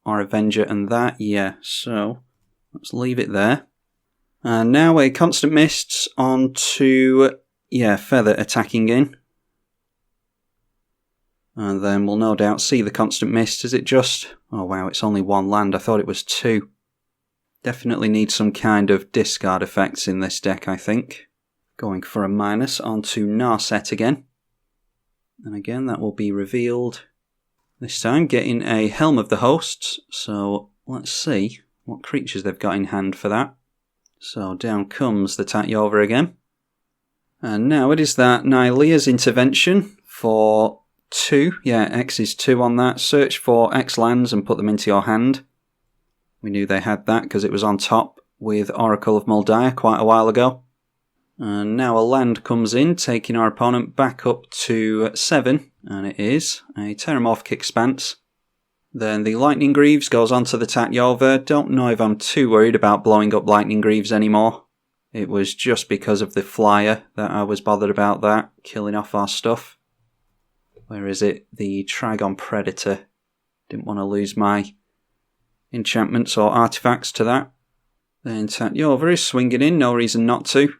our Avenger and that. Yeah, so let's leave it there. And now a Constant Mists onto, Feather attacking in. And then we'll no doubt see the Constant Mist. Is it just... Oh wow, it's only 1 land. I thought it was 2. Definitely need some kind of discard effects in this deck, I think. Going for a minus onto Narset again. And again, that will be revealed. This time getting a Helm of the Hosts. So let's see what creatures they've got in hand for that. So down comes the Tatyova again. And now it is that Nylea's Intervention for 2. Yeah, X is 2 on that. Search for X lands and put them into your hand. We knew they had that because it was on top with Oracle of Muldiah quite a while ago. And now a land comes in, taking our opponent back up to 7. And it is a Terramorphic Expanse. Then the Lightning Greaves goes onto the Tatyova. Don't know if I'm too worried about blowing up Lightning Greaves anymore. It was just because of the flyer that I was bothered about that, killing off our stuff. Where is it? The Trigon Predator. Didn't want to lose my enchantments or artifacts to that. Then Tatyova is swinging in, no reason not to.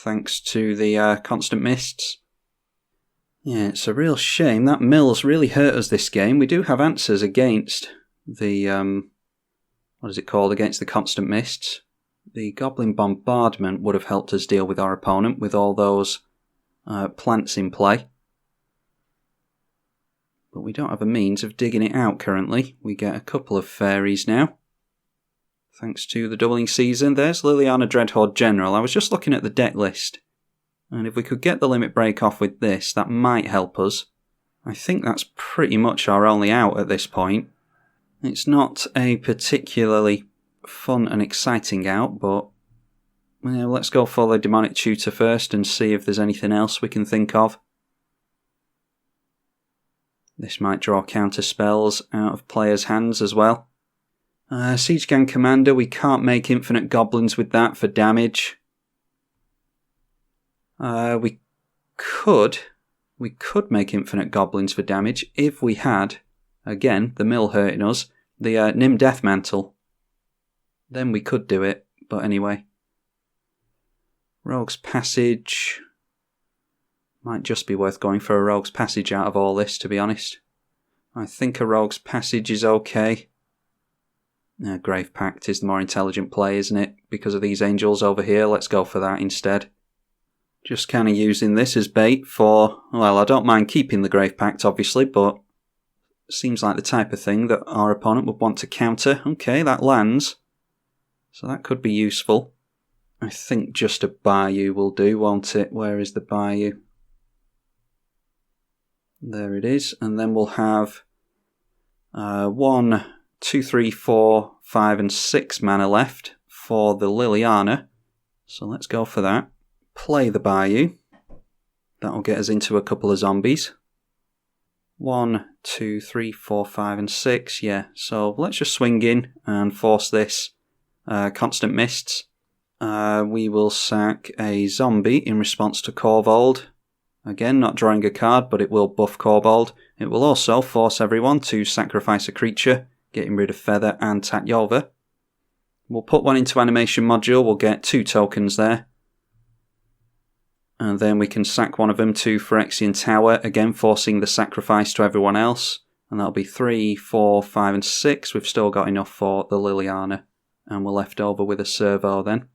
Thanks to the Constant Mists. Yeah, it's a real shame. That Mill's really hurt us this game. We do have answers against the... what is it called? Against the Constant Mists. The Goblin Bombardment would have helped us deal with our opponent with all those plants in play. But we don't have a means of digging it out currently. We get a couple of fairies now. Thanks to the doubling season. There's Liliana Dreadhorde General. I was just looking at the deck list. And if we could get the limit break off with this, that might help us. I think that's pretty much our only out at this point. It's not a particularly fun and exciting out, but let's go for the Demonic Tutor first and see if there's anything else we can think of. This might draw counter spells out of players' hands as well. Siege Gang Commander, we can't make infinite goblins with that for damage. We could make infinite goblins for damage if we had, again, the mill hurting us, the Nim Death Mantle. Then we could do it, but anyway. Rogue's Passage. Might just be worth going for a Rogue's Passage out of all this, to be honest. I think a Rogue's Passage is okay. Grave Pact is the more intelligent play, isn't it? Because of these angels over here, let's go for that instead. Just kind of using this as bait for, well, I don't mind keeping the Grave Pact, obviously, but seems like the type of thing that our opponent would want to counter. Okay, that lands. So that could be useful. I think just a Bayou will do, won't it? Where is the Bayou? There it is. And then we'll have 1, 2, 3, 4, 5 and 6 mana left for the Liliana. So let's go for that. Play the Bayou. That'll get us into a couple of zombies. 1, 2, 3, 4, 5 and 6. Yeah, so let's just swing in and force this Constant Mists. We will sack a zombie in response to Korvold. Again, not drawing a card, but it will buff Korvold. It will also force everyone to sacrifice a creature, getting rid of Feather and Tatyova. We'll put one into animation module, we'll get 2 tokens there. And then we can sack one of them to Phyrexian Tower, again forcing the sacrifice to everyone else. And that'll be 3, 4, 5 and 6. We've still got enough for the Liliana. And we're left over with a servo then.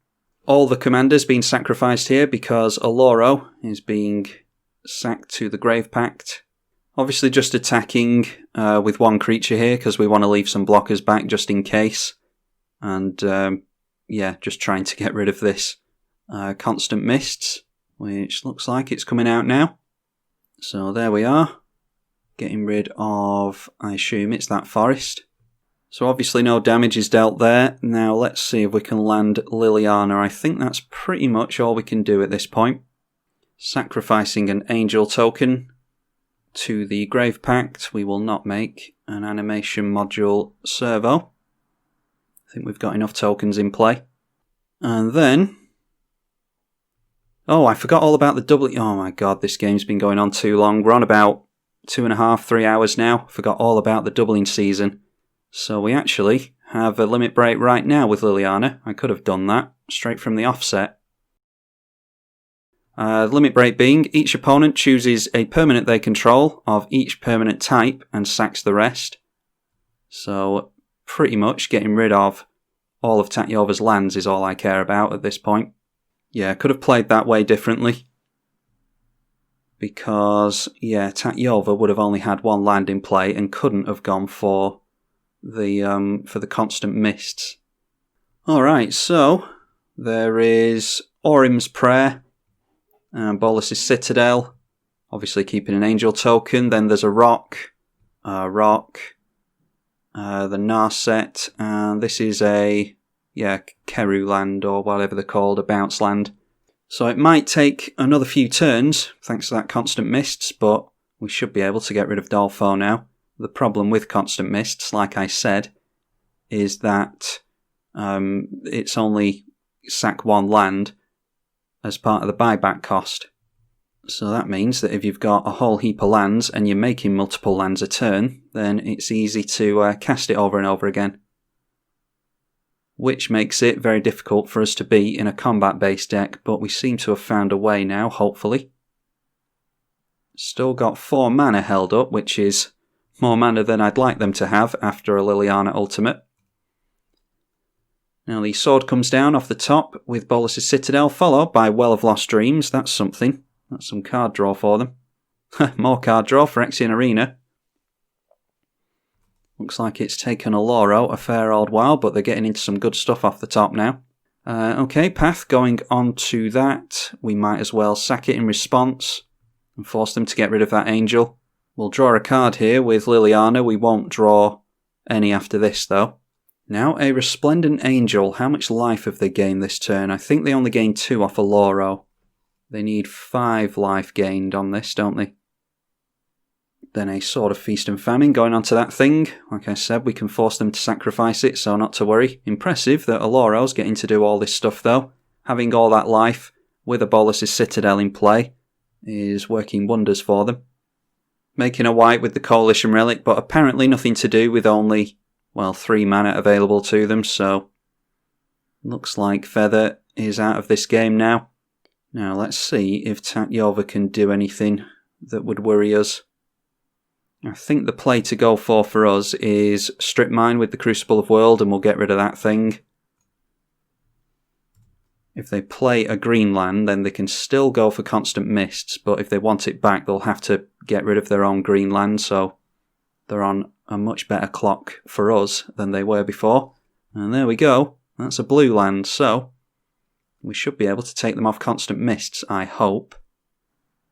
All the commanders being sacrificed here because Oloro is being sacked to the Grave Pact. Obviously just attacking with one creature here because we want to leave some blockers back just in case. And yeah, just trying to get rid of this Constant Mists, which looks like it's coming out now. So there we are. Getting rid of, I assume it's that forest. So obviously no damage is dealt there. Now let's see if we can land Liliana. I think that's pretty much all we can do at this point. Sacrificing an angel token to the Grave Pact. We will not make an animation module servo. I think we've got enough tokens in play. And then... oh, I forgot all about the doubling. Oh my god, this game's been going on too long. We're on about 2.5, 3 hours now. Forgot all about the doubling season. So we actually have a limit break right now with Liliana. I could have done that straight from the offset. Limit break being, each opponent chooses a permanent they control of each permanent type and sacks the rest. So pretty much getting rid of all of Tatyova's lands is all I care about at this point. Yeah, I could have played that way differently. Because, yeah, Tatyova would have only had one land in play and couldn't have gone for the Constant Mists. Alright, so there is Orim's Prayer, Bolas's Citadel, obviously keeping an angel token. Then there's a rock, the Narset, and this is a Keru land or whatever they're called, a bounce land. So it might take another few turns thanks to that Constant Mists, but we should be able to get rid of Dolfo now. The problem with Constant Mists, like I said, is that it's only sack one land as part of the buyback cost. So that means that if you've got a whole heap of lands and you're making multiple lands a turn, then it's easy to cast it over and over again. Which makes it very difficult for us to beat in a combat-based deck, but we seem to have found a way now, hopefully. Still got 4 mana held up, which is more mana than I'd like them to have after a Liliana Ultimate. Now the sword comes down off the top with Bolas's Citadel, followed by Well of Lost Dreams. That's something. That's some card draw for them. More card draw for Phyrexian Arena. Looks like it's taken Oloro a fair old while, but they're getting into some good stuff off the top now. Okay, path going on to that. We might as well sack it in response and force them to get rid of that angel. We'll draw a card here with Liliana. We won't draw any after this though. Now a Resplendent Angel. How much life have they gained this turn? I think they only gained 2 off Oloro. They need 5 life gained on this, don't they? Then a Sword of Feast and Famine going on to that thing. Like I said, we can force them to sacrifice it, so not to worry. Impressive that Oloro's getting to do all this stuff though. Having all that life with a Bolas's Citadel in play is working wonders for them. Making a white with the Coalition Relic, but apparently nothing to do with only, well, 3 mana available to them, so looks like Feather is out of this game now. Now let's see if Tatyova can do anything that would worry us. I think the play to go for us is Strip Mine with the Crucible of World and we'll get rid of that thing. If they play a green land, then they can still go for Constant Mists, but if they want it back, they'll have to get rid of their own green land, so they're on a much better clock for us than they were before. And there we go, that's a blue land, so we should be able to take them off Constant Mists, I hope.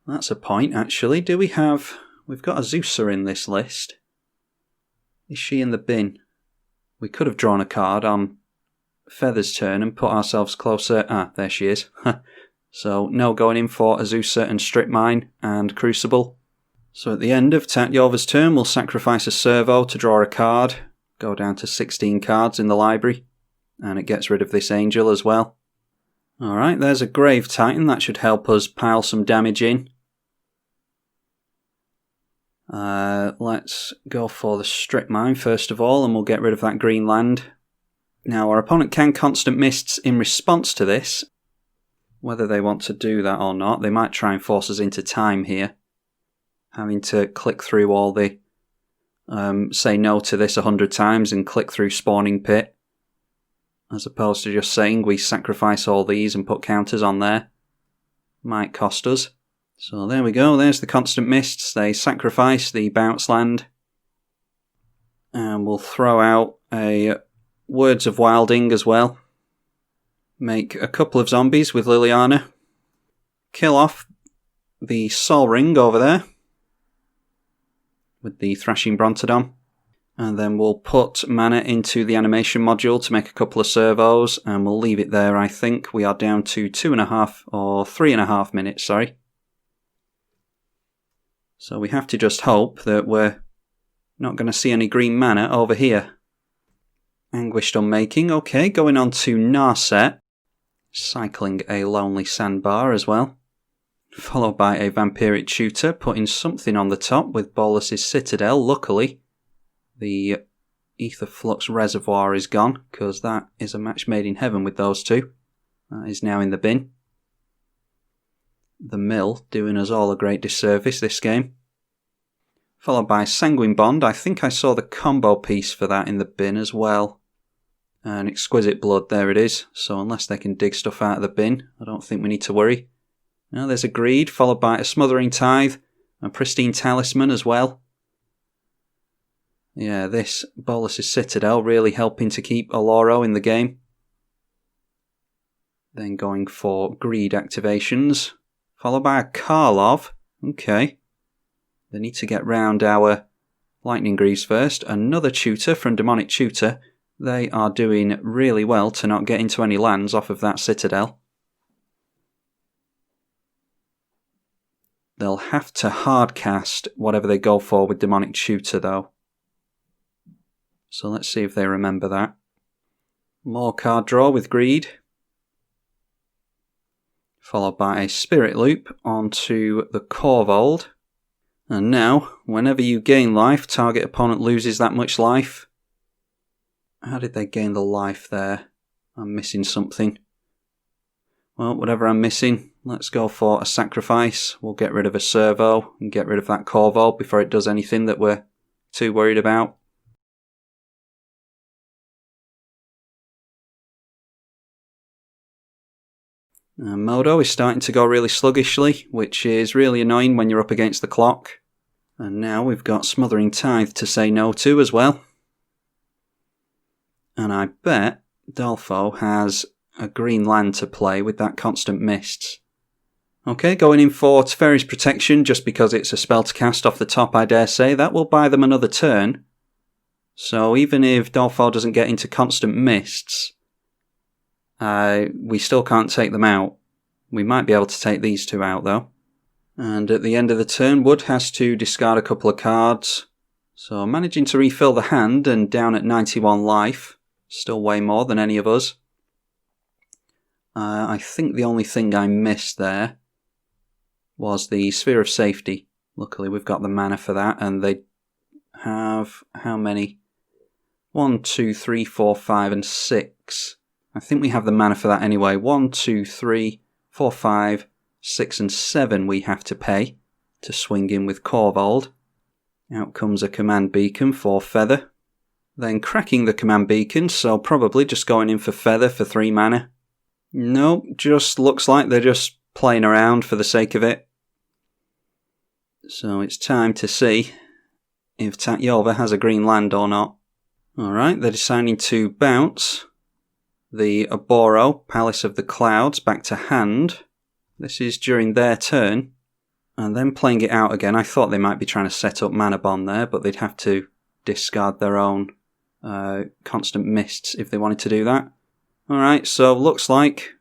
That's a point, actually. Do we have... We've got a Zeusa in this list. Is she in the bin? We could have drawn a card on Feather's turn and put ourselves closer. Ah, there she is. So, no going in for Azusa and Strip Mine and Crucible. So at the end of Tatyova's turn, we'll sacrifice a Servo to draw a card. Go down to 16 cards in the library. And it gets rid of this Angel as well. Alright, there's a Grave Titan. That should help us pile some damage in. Let's go for the Strip Mine first of all, and we'll get rid of that green land. Now, our opponent can Constant Mists in response to this. Whether they want to do that or not, they might try and force us into time here. Having to click through all the... say no to this 100 times and click through Spawning Pit. As opposed to just saying we sacrifice all these and put counters on there. Might cost us. So there we go, there's the Constant Mists. They sacrifice the bounce land. And we'll throw out a Words of Wilding as well. Make a couple of zombies with Liliana. Kill off the Sol Ring over there. With the Thrashing Brontodon. And then we'll put mana into the animation module to make a couple of servos. And we'll leave it there, I think. We are down to 2.5 or 3.5 minutes, sorry. So we have to just hope that we're not going to see any green mana over here. Anguished Unmaking, okay, going on to Narset. Cycling a Lonely Sandbar as well. Followed by a Vampiric Tutor, putting something on the top with Bolas's Citadel. Luckily, the Ether Flux Reservoir is gone, because that is a match made in heaven with those two. That is now in the bin. The Mill doing us all a great disservice this game. Followed by Sanguine Bond. I think I saw the combo piece for that in the bin as well. And Exquisite Blood, there it is. So unless they can dig stuff out of the bin, I don't think we need to worry. Now there's a Greed, followed by a Smothering Tithe, and Pristine Talisman as well. Yeah, this Bolas's Citadel really helping to keep Oloro in the game. Then going for Greed activations. Followed by a Karlov. Okay. They need to get round our Lightning Greaves first. Another Tutor from Demonic Tutor. They are doing really well to not get into any lands off of that Citadel. They'll have to hardcast whatever they go for with Demonic Tutor though. So let's see if they remember that. More card draw with Greed. Followed by a Spirit Loop onto the Korvold. And now, whenever you gain life, target opponent loses that much life. How did they gain the life there? I'm missing something. Well, whatever I'm missing, let's go for a sacrifice. We'll get rid of a servo and get rid of that Korvold before it does anything that we're too worried about. Modo is starting to go really sluggishly, which is really annoying when you're up against the clock. And now we've got Smothering Tithe to say no to as well. And I bet Dolfo has a green land to play with that Constant Mists. Okay, going in for Teferi's Protection, just because it's a spell to cast off the top, I dare say. That will buy them another turn. So even if Dolfo doesn't get into constant mists, we still can't take them out. We might be able to take these two out, though. And at the end of the turn, Wood has to discard a couple of cards. So managing to refill the hand and down at 91 life. Still way more than any of us. I think the only thing I missed there was the Sphere of Safety. Luckily we've got the mana for that, and they have how many? 1, 2, 3, 4, 5 and 6. I think we have the mana for that anyway. 1, 2, 3, 4, 5, 6 and 7 we have to pay to swing in with Korvold. Out comes a command beacon for Feather. Then cracking the command beacon, so probably just going in for Feather for 3 mana. No, just looks like they're just playing around for the sake of it. So it's time to see if Tatyova has a green land or not. Alright, they're deciding to bounce the Oboro, Palace of the Clouds, back to hand. This is during their turn. And then playing it out again. I thought they might be trying to set up Mana Bond there, but they'd have to discard their own constant mists if they wanted to do that. Alright, so looks like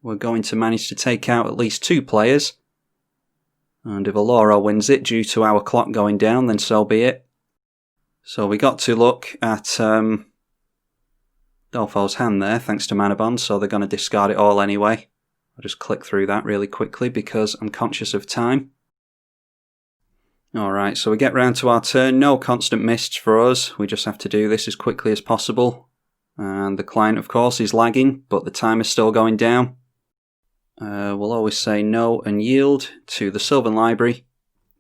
we're going to manage to take out at least 2 players. And if Oloro wins it due to our clock going down, then so be it. So we got to look at Dolfo's hand there, thanks to Mana Bond, so they're going to discard it all anyway. I'll just click through that really quickly because I'm conscious of time. Alright, so we get round to our turn. No constant mists for us. We just have to do this as quickly as possible. And the client, of course, is lagging, but the timer's still going down. We'll always say no and yield to the Sylvan Library.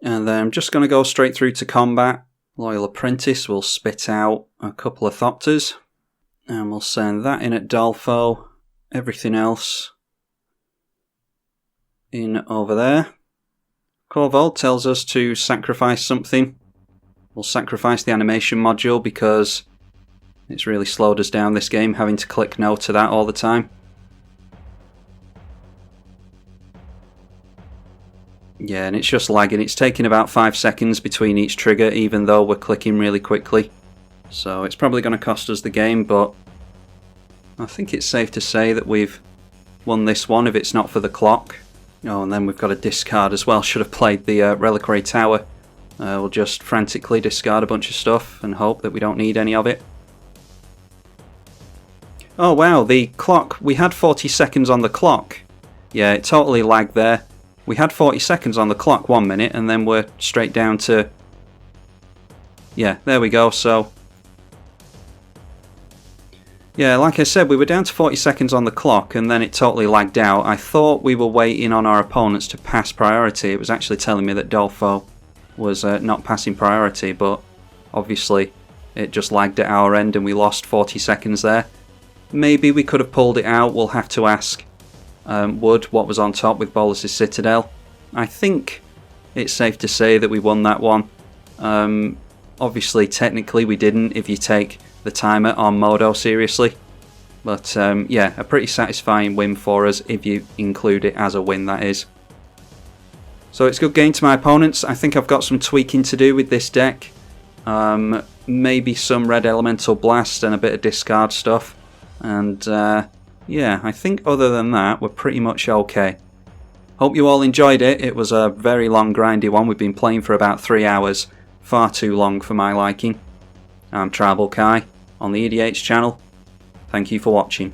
And then I'm just going to go straight through to combat. Loyal Apprentice will spit out a couple of Thopters. And we'll send that in at Dolfo. Everything else in over there. Korvold tells us to sacrifice something. We'll sacrifice the animation module because it's really slowed us down this game, having to click no to that all the time. Yeah, and it's just lagging. It's taking about 5 seconds between each trigger, even though we're clicking really quickly. So it's probably going to cost us the game, but I think it's safe to say that we've won this one if it's not for the clock. Oh, and then we've got a discard as well. Should have played the Reliquary Tower. We'll just frantically discard a bunch of stuff and hope that we don't need any of it. Oh wow, the clock. We had 40 seconds on the clock. Yeah, it totally lagged there. We had 40 seconds on the clock 1 minute, and then we're straight down to... Yeah, there we go, so... Yeah, like I said, we were down to 40 seconds on the clock, and then it totally lagged out. I thought we were waiting on our opponents to pass priority. It was actually telling me that Dolfo was not passing priority, but obviously it just lagged at our end and we lost 40 seconds there. Maybe we could have pulled it out. We'll have to ask Wood what was on top with Bolas' Citadel. I think it's safe to say that we won that one. Obviously, technically we didn't if you take the timer on Modo seriously. But yeah, a pretty satisfying win for us if you include it as a win, that is. So it's a good game to my opponents. I think I've got some tweaking to do with this deck. Maybe some Red Elemental Blast and a bit of discard stuff. And yeah, I think other than that, we're pretty much okay. Hope you all enjoyed it. It was a very long, grindy one. We've been playing for about 3 hours. Far too long for my liking. I'm tribalkai on the EDH channel. Thank you for watching.